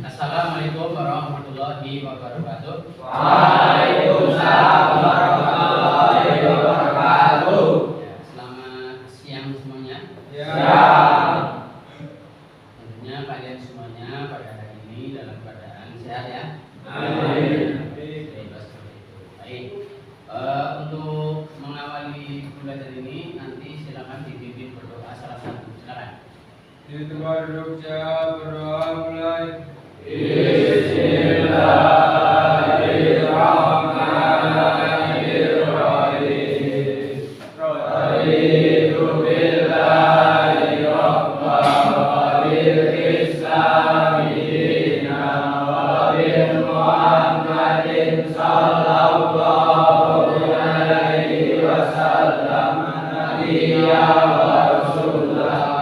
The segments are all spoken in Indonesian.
Assalamualaikum warahmatullahi wabarakatuh. Waalaikumsalam warahmatullahi wabarakatuh. Selamat siang semuanya. Tentunya kalian semuanya pada hari ini dalam keadaan sehat ya. Amin. Bebas seperti itu. Baik. Untuk mengawali belajar ini nanti silakan dipimpin berdoa salah satu. Silakan. Di tempat duduk saya berdoa mulai. Bismillahirrahmanirrahim. Raditu billahi rabban wa bil islami dinan wa bi Muhammadin sallallahu alaihi wasallam nabiyya wa rasulah.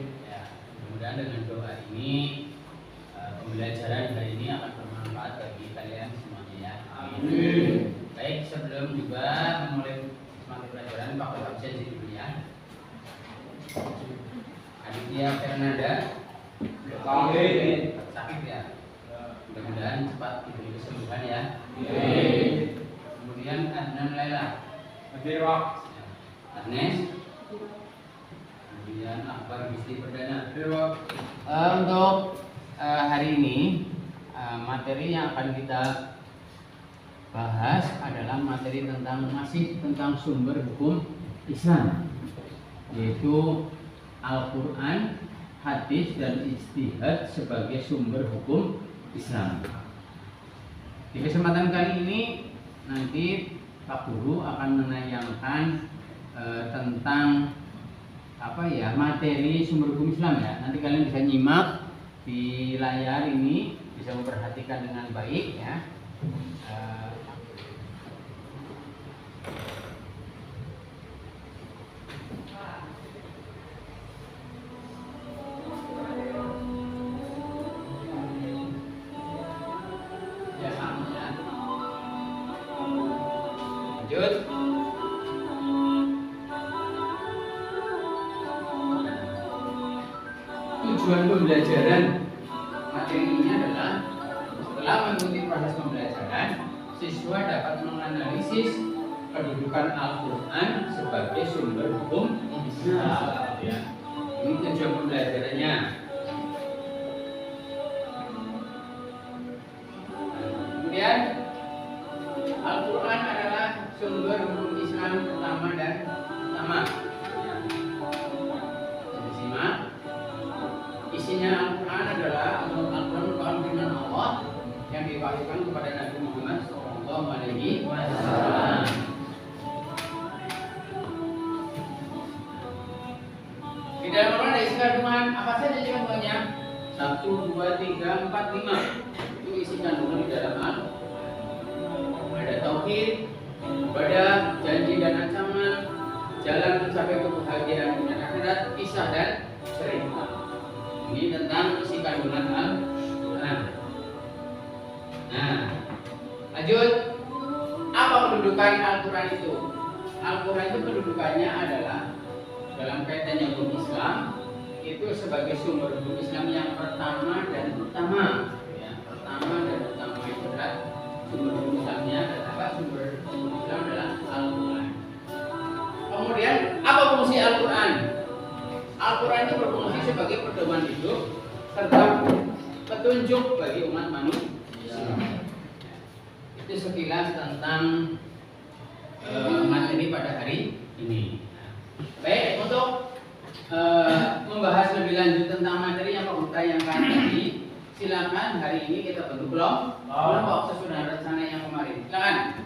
Mudah-mudahan dengan doa ini pembelajaran hari ini akan bermanfaat bagi kalian semuanya ya. Amin. Baik, sebelum juga memulai materi pelajaran Pak absen dulu ya. Aditya Fernanda sakit ya. Mudah-mudahan cepat diberi kesembuhan ya. Kemudian Adnan Laila, Agnes, kemudian Akbar Gusti Perdana. Untuk hari ini materi yang akan kita bahas adalah materi tentang sumber hukum Islam, yaitu Al-Quran, hadis dan ijtihad sebagai sumber hukum Islam. Di kesempatan kali ini nanti Pak Guru akan menayangkan tentang materi sumber hukum Islam ya. Nanti kalian bisa nyimak di layar ini, bisa memperhatikan dengan baik ya. Lanjut. Tujuan pembelajaran materi ini adalah setelah mengikuti proses pembelajaran, siswa dapat menganalisis kedudukan Al-Quran sebagai sumber hukum Islam. Ya. Ini tujuan pembelajarannya. Kemudian Al-Quran adalah sumber hukum Islam pertama dan utama. Jadi simak. Isinya Al-Quran adalah Al-Quran firman Allah yang diwahyukan kepada Nabi Muhammad SAW. Di dalam Al-Quran ada isi kandungan apa saja sih kandungannya? 1, 2, 3, 4, 5. Itu isi kandungan di dalam Al-Quran. Ada tauhid, ibadah, janji dan ancaman, jalan mencapai kebahagiaan dunia akhirat, kisah dan cerita. Ini tentang isi kandungan Al-Quran. Nah, lanjut. Apa kedudukan Al-Quran itu? Al-Quran itu kedudukannya adalah dalam kaitannya hukum Islam itu sebagai sumber hukum Islam yang pertama dan utama. Ya, pertama dan utama itu adalah sumber hukum Islamnya adalah sumber hukum Islam adalah Al-Quran. Kemudian apa fungsi Al-Quran? Al-Quran itu berfungsi sebagai pedoman hidup serta petunjuk bagi umat manusia. Itu sekilas tentang materi pada hari ini. Baik, untuk membahas lebih lanjut tentang materi yang Pak tayangkan tadi, silakan hari ini kita bentuk kelompok sesudah rencana yang kemarin. Silakan.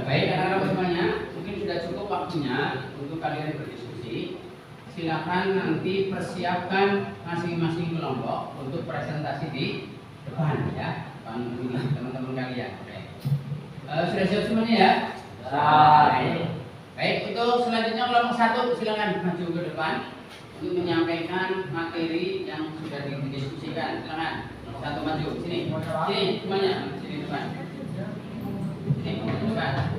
Baik anak-anak semuanya, mungkin sudah cukup waktunya untuk kalian berdiskusi. Silakan nanti persiapkan masing-masing kelompok untuk presentasi di depan ya, depan ini teman-teman kalian. Oke. Sudah siap semuanya ya? Baik. Baik, untuk selanjutnya kelompok 1 silakan maju ke depan untuk menyampaikan materi yang sudah didiskusikan. Silakan. Satu maju sini. Sini semuanya, sini depan. Sini depan.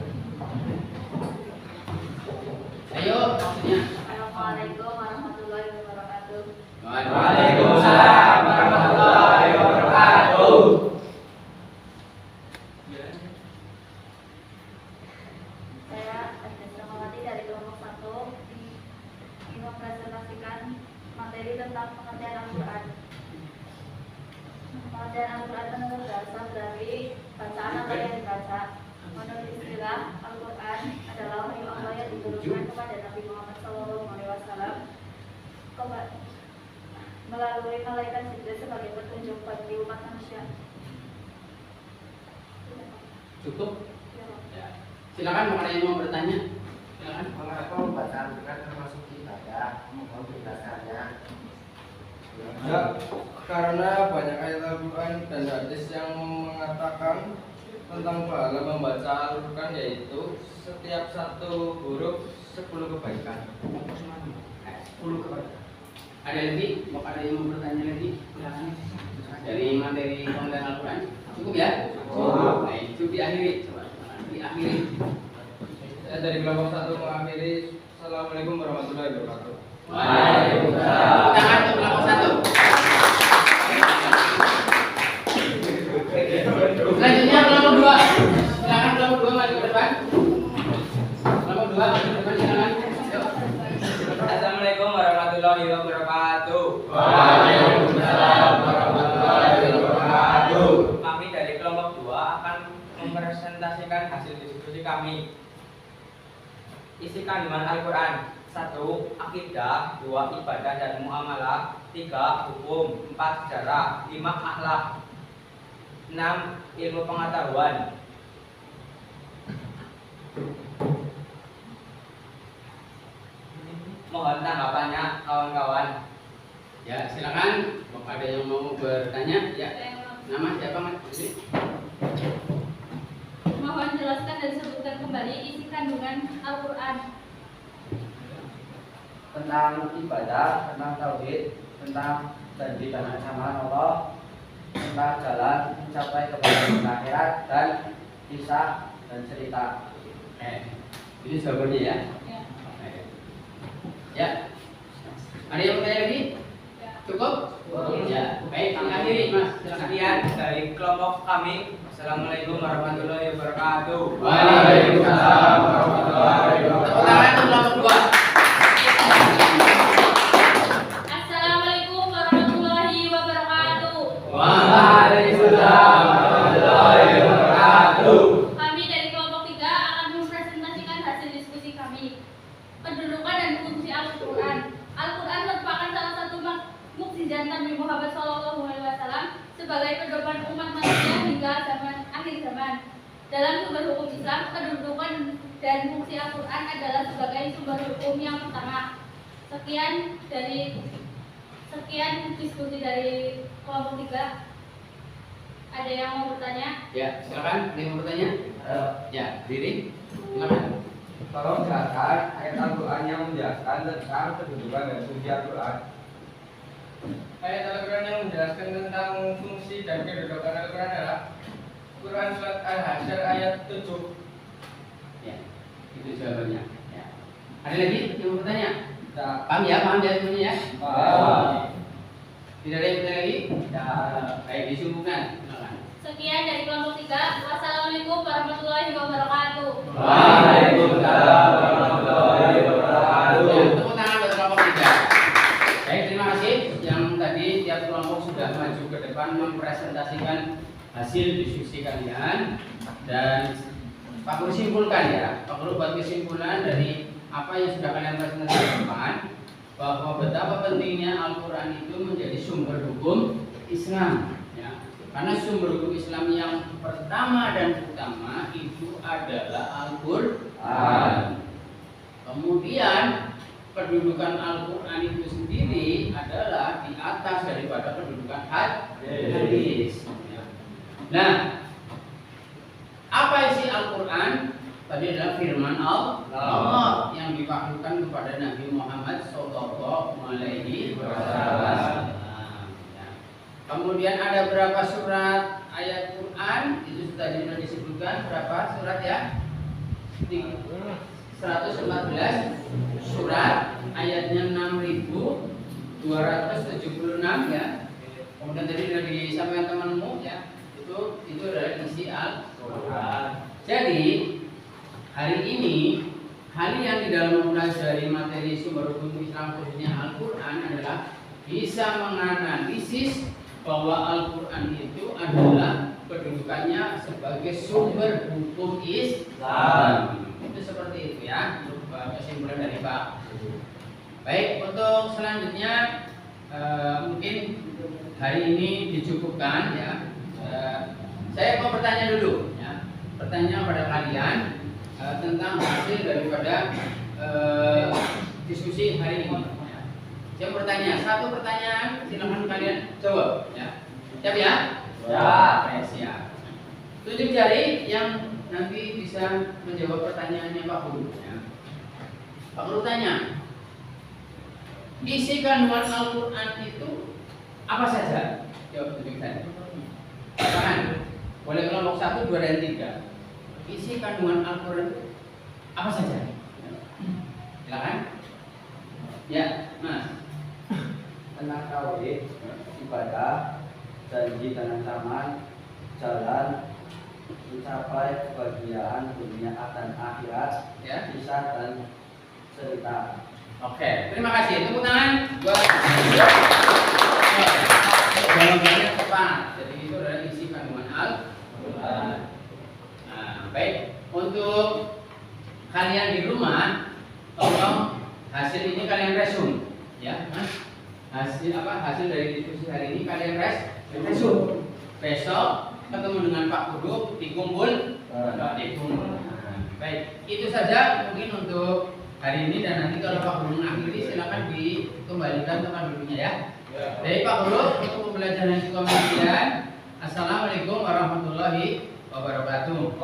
Ayo, maksudnya. Assalamualaikum warahmatullahi wabarakatuh. Waalaikumsalam warahmatullahi wabarakatuh. Saya Aziz Rahmawati dari kelompok 1 ingin mempresentasikan materi tentang pengertian Al-Quran. Pengertian Al-Quran menurut bahasa berarti bacaan atau yang dibaca. Menurut istilah Al-Quran adalah wahyu Allah yang diturunkan kepada Nabi Muhammad SAW melalui malaikat Jibril sebagai petunjuk bagi umat manusia. Cukup? Ya. Silakan kalau ada yang mau bertanya. Silakan. Mengapa membaca Al-Quran termasuk ibadah? Mohon penjelasannya. Ya, karena banyak ayat Al-Quran dan hadis yang mengatakan tentang pahala membaca Al-Quran, yaitu setiap satu huruf 10 kebaikan. 10 kebaikan. Ada lagi? Mau ada yang mau bertanya lagi? Silakan. Dari materi pengertian Al-Quran cukup ya? Cukup. Baik, cukup diakhiri. Coba diakhiri. Saya dari kelompok 1 mengakhiri. Assalamualaikum warahmatullahi wabarakatuh. Waalaikumsalam. Tangan untuk kelompok 1. Selanjutnya kelompok 2. Silakan kelompok 2 maju ke depan. Kelompok 2 maju ke depan silakan. Yuk. Assalamualaikum warahmatullahi wabarakatuh. Waalaikumsalam warahmatullahi wabarakatuh. Kami dari kelompok 2 akan mempresentasikan hasil diskusi kami. Isi kandungan Al-Quran: 1. Akidah, 2. Ibadah dan muamalah, 3. Hukum, 4. Sejarah, 5. Akhlak, 6. Ilmu pengetahuan. Mohon tanggapannya kawan-kawan. Ya, silakan. Kalau ada yang mau bertanya, ya. Nama siapa Mas? Mohon jelaskan dan sebutkan kembali isi kandungan Al-Quran. Tentang ibadah, tentang tauhid, tentang janji dan ancaman Allah, tentang jalan mencapai kebahagiaan akhirat, dan kisah dan cerita. Ini jawabannya ya. Ya. Ya. Ada yang bertanya lagi? Ya. Cukup? Ya. Baik, akhiri Mas. Silakan. Sekian dari kelompok kami. Assalamualaikum warahmatullahi wabarakatuh. Waalaikumsalam warahmatullahi Tepuk tangan untuk kelompok 2. Assalamualaikum warahmatullahi wabarakatuh. Waalaikumsalam warahmatullahi wabarakatuh. Kami dari kelompok 3 akan mempresentasikan hasil diskusi kami. Pendudukan dan fungsi Al-Quran. Al-Quran merupakan salah satu mukjizat Nabi Muhammad SAW sebagai pedoman umat manusia hingga akhir zaman. Dalam sumber hukum Islam, kedudukan dan fungsi Al-Quran adalah sebagai sumber hukum yang pertama. Sekian diskusi dari kelompok 3. Ada yang mau bertanya? Ya, silakan. Ada yang mau bertanya? Ya, diri. Silakan. Tolong jelaskan ayat Al-Quran yang menjelaskan tentang kedudukan dan fungsi Al-Quran. Ayat Al-Quran yang menjelaskan tentang fungsi dan kedudukan Al-Quran adalah Quran Surat Al-Hasyr ayat 7. Ya, itu jawabannya. Ya. Ada lagi yang mau bertanya? Ya. Paham ya semuanya ya? Paham. Tidak ada yang bertanya lagi? Ya, baik disumpulkan. Silakan. Sekian dari kelompok kelompok 3. Wassalamualaikum warahmatullahi wabarakatuh. Waalaikumsalam warahmatullahi wabarakatuh. Ya, tepuk tangan buat kelompok 3. Baik, terima kasih. Yang tadi tiap kelompok sudah maju ke depan mempresentasikan hasil diskusi kalian, dan Pak Guru simpulkan ya. Pak Guru buat kesimpulan dari apa yang sudah kalian presentasikan, bahwa betapa pentingnya Al-Quran itu menjadi sumber hukum Islam ya. Karena sumber hukum Islam yang pertama dan utama itu adalah Al-Quran. Kemudian kedudukan Al-Quran itu sendiri adalah di atas daripada kedudukan hadis ya. Nah, apa isi Al-Quran? Tadi adalah firman Allah yang diwahyukan kepada Nabi Muhammad Sallallahu Alaihi Wasallam. Kemudian ada berapa surat ayat Quran? Itu tadi sudah disebutkan berapa surat ya? 114 surat, ayatnya 6.276 ya. Kemudian tadi sudah disampaikan temanmu ya. Itu adalah isi Al-Quran. Jadi hari ini, hal yang di dalam mempelajari materi sumber hukum Islam khususnya Al-Quran adalah bisa menganalisis bahwa Al-Quran itu adalah kedudukannya sebagai sumber hukum Islam. Itu seperti itu ya, untuk kesimpulan dari Pak. Baik, untuk selanjutnya mungkin hari ini dicukupkan ya. Saya mau bertanya dulu ya, pertanyaan pada kalian tentang hasil daripada diskusi hari ini. Saya bertanya, satu pertanyaan, silakan kalian jawab. Ya, siap ya? Ya, siap. Tunjuk jari yang nanti bisa menjawab pertanyaannya Pak Guru. Ya. Pak Guru tanya, isi kandungan Al-Quran itu apa saja? Jawab tunjuk jari. Pasangan, boleh kelompok 1, 2, dan 3. Isi kandungan Al-Quran apa saja? Silakan. Ya, Mas. Tentang tauhid, ibadah, janji dan ancaman, jalan mencapai kebahagiaan dunia dan akhirat, Ya. kisah dan cerita. Oke, terima kasih. Tepuk tangan buat jawabannya tepat. Jadi itu adalah isi kandungan Al-Quran. Nah, baik. Untuk kalian di rumah, tolong hasil ini kalian resum, ya, Mas. Hasil dari diskusi hari ini kalian resum. Besok ketemu dengan Pak Guru dikumpul. Baik, itu saja mungkin untuk hari ini, dan nanti kalau Pak Guru mengakhiri silakan dikembalikan tempat duduknya ya. Baik Pak Guru, untuk pembelajaran psikologi. Assalamualaikum warahmatullahi wabarakatuh.